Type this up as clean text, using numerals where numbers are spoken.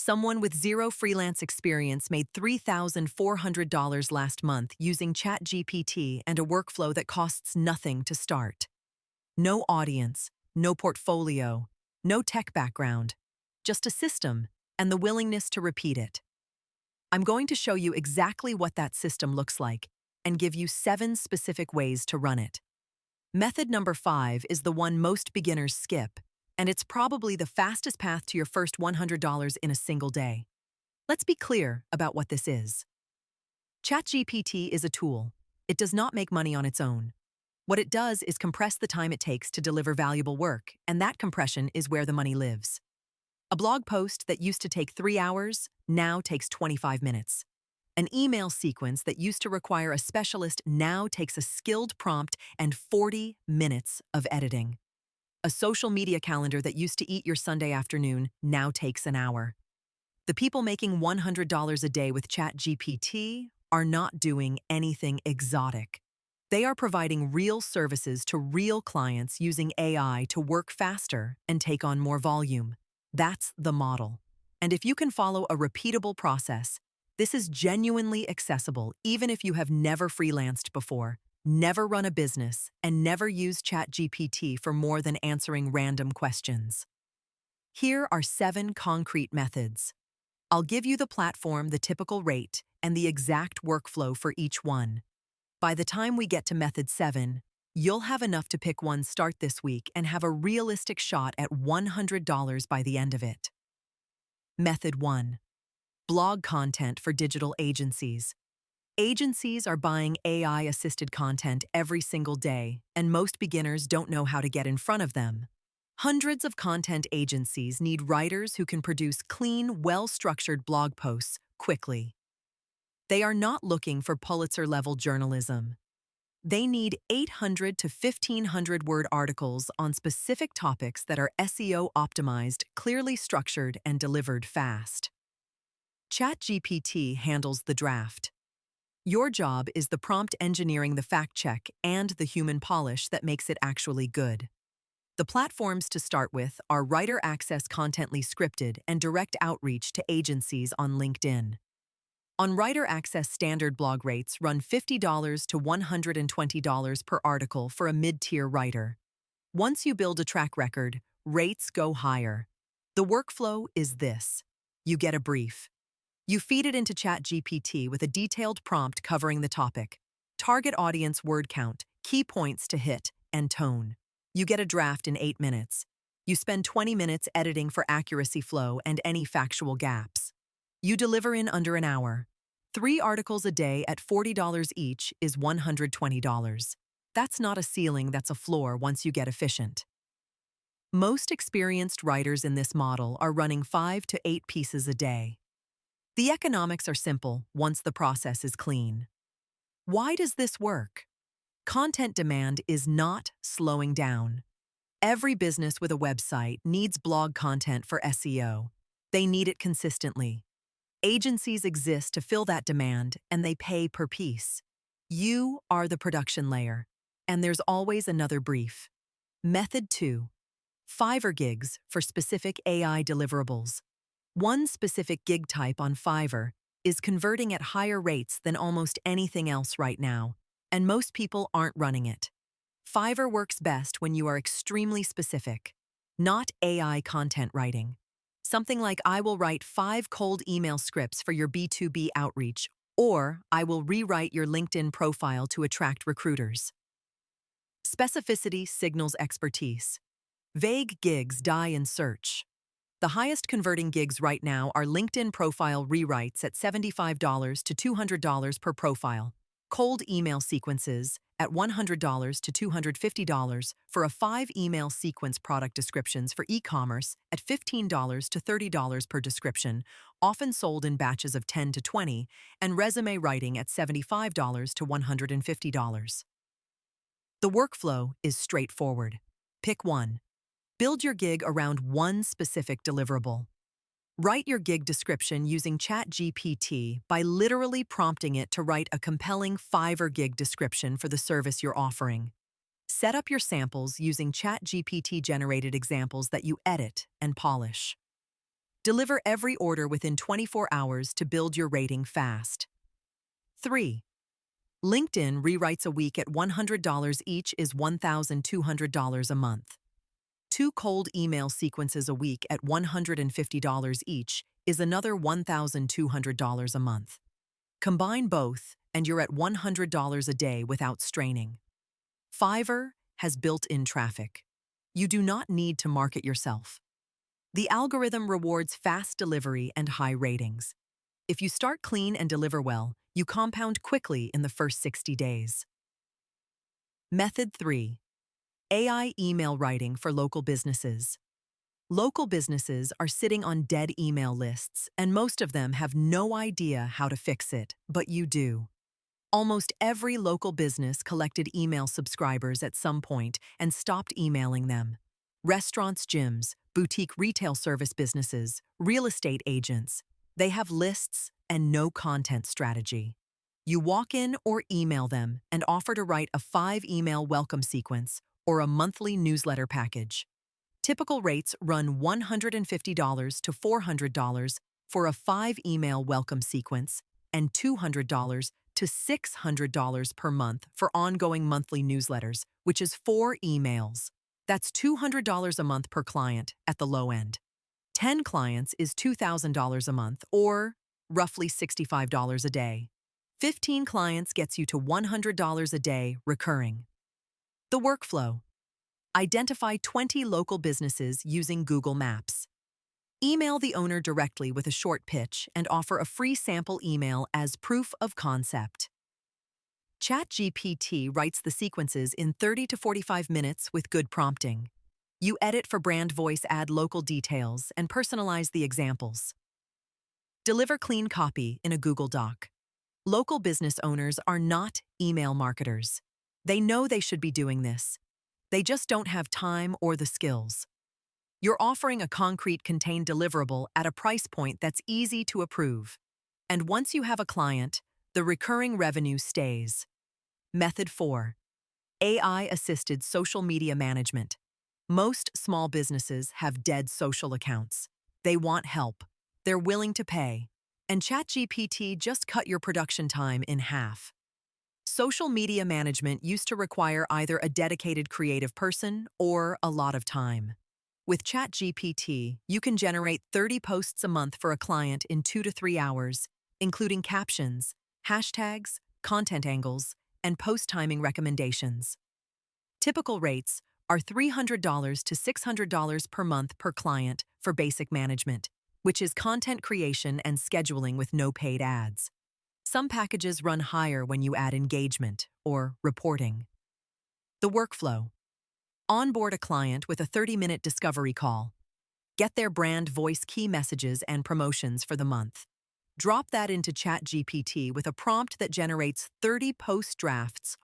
Someone with zero freelance experience made $3,400 last month using ChatGPT and a workflow that costs nothing to start. No audience, no portfolio, no tech background, just a system and the willingness to repeat it. I'm going to show you exactly what that system looks like and give you 7 specific ways to run it. Method number 5 is the one most beginners skip, and it's probably the fastest path to your first $100 in a single day. Let's be clear about what this is. ChatGPT is a tool. It does not make money on its own. What it does is compress the time it takes to deliver valuable work, and that compression is where the money lives. A blog post that used to take 3 hours now takes 25 minutes. An email sequence that used to require a specialist now takes a skilled prompt and 40 minutes of editing. A social media calendar that used to eat your Sunday afternoon now takes an hour. The people making $100 a day with ChatGPT are not doing anything exotic. They are providing real services to real clients using AI to work faster and take on more volume. That's the model. And if you can follow a repeatable process, this is genuinely accessible even if you have never freelanced before, never run a business, and never used ChatGPT for more than answering random questions. Here are 7 concrete methods. I'll give you the platform, the typical rate, and the exact workflow for each one. By the time we get to method 7, you'll have enough to pick one start this week and have a realistic shot at $100 by the end of it. Method 1. Blog content for digital agencies. Agencies are buying AI-assisted content every single day, and most beginners don't know how to get in front of them. Hundreds of content agencies need writers who can produce clean, well-structured blog posts quickly. They are not looking for Pulitzer-level journalism. They need 800 to 1,500-word articles on specific topics that are SEO-optimized, clearly structured, and delivered fast. ChatGPT handles the draft. Your job is the prompt engineering, the fact-check, and the human polish that makes it actually good. The platforms to start with are Writer Access Contently Scripted and Direct Outreach to Agencies on LinkedIn. On Writer Access, standard blog rates run $50 to $120 per article for a mid-tier writer. Once you build a track record, rates go higher. The workflow is this. You get a brief. You feed it into ChatGPT with a detailed prompt covering the topic, target audience, word count, key points to hit, and tone. You get a draft in 8 minutes. You spend 20 minutes editing for accuracy, flow, and any factual gaps. You deliver in under an hour. 3 articles a day at $40 each is $120. That's not a ceiling, that's a floor once you get efficient. Most experienced writers in this model are running 5 to 8 pieces a day. The economics are simple once the process is clean. Why does this work? Content demand is not slowing down. Every business with a website needs blog content for SEO. They need it consistently. Agencies exist to fill that demand, and they pay per piece. You are the production layer, and there's always another brief. Method 2. Fiverr gigs for specific AI deliverables. One specific gig type on Fiverr is converting at higher rates than almost anything else right now, and most people aren't running it. Fiverr works best when you are extremely specific, not AI content writing. Something like, I will write 5 cold email scripts for your B2B outreach, or I will rewrite your LinkedIn profile to attract recruiters. Specificity signals expertise. Vague gigs die in search. The highest converting gigs right now are LinkedIn profile rewrites at $75 to $200 per profile, cold email sequences at $100 to $250 for a 5-email sequence, product descriptions for e-commerce at $15 to $30 per description, often sold in batches of 10 to 20, and resume writing at $75 to $150. The workflow is straightforward. Pick one. Build your gig around one specific deliverable. Write your gig description using ChatGPT by literally prompting it to write a compelling Fiverr gig description for the service you're offering. Set up your samples using ChatGPT-generated examples that you edit and polish. Deliver every order within 24 hours to build your rating fast. 3. LinkedIn rewrites a week at $100 each is $1,200 a month. 2 cold email sequences a week at $150 each is another $1,200 a month. Combine both, and you're at $100 a day without straining. Fiverr has built-in traffic. You do not need to market yourself. The algorithm rewards fast delivery and high ratings. If you start clean and deliver well, you compound quickly in the first 60 days. Method 3. AI email writing for local businesses. Local businesses are sitting on dead email lists, and most of them have no idea how to fix it, but you do. Almost every local business collected email subscribers at some point and stopped emailing them. Restaurants, gyms, boutique retail service businesses, real estate agents, they have lists and no content strategy. You walk in or email them and offer to write a 5-email welcome sequence or a monthly newsletter package. Typical rates run $150 to $400 for a 5-email welcome sequence and $200 to $600 per month for ongoing monthly newsletters, which is 4 emails. That's $200 a month per client at the low end. 10 clients is $2,000 a month, or roughly $65 a day. 15 clients gets you to $100 a day recurring. The workflow. Identify 20 local businesses using Google Maps. Email the owner directly with a short pitch and offer a free sample email as proof of concept. ChatGPT writes the sequences in 30 to 45 minutes with good prompting. You edit for brand voice, add local details, and personalize the examples. Deliver clean copy in a Google Doc. Local business owners are not email marketers. They know they should be doing this. They just don't have time or the skills. You're offering a concrete contained deliverable at a price point that's easy to approve. And once you have a client, the recurring revenue stays. Method 4. AI-assisted social media management. Most small businesses have dead social accounts. They want help. They're willing to pay. And ChatGPT just cut your production time in half. Social media management used to require either a dedicated creative person or a lot of time. With ChatGPT, you can generate 30 posts a month for a client in 2 to 3 hours, including captions, hashtags, content angles, and post timing recommendations. Typical rates are $300 to $600 per month per client for basic management, which is content creation and scheduling with no paid ads. Some packages run higher when you add engagement or reporting. The workflow. Onboard a client with a 30-minute discovery call. Get their brand voice key messages and promotions for the month. Drop that into ChatGPT with a prompt that generates 30 post drafts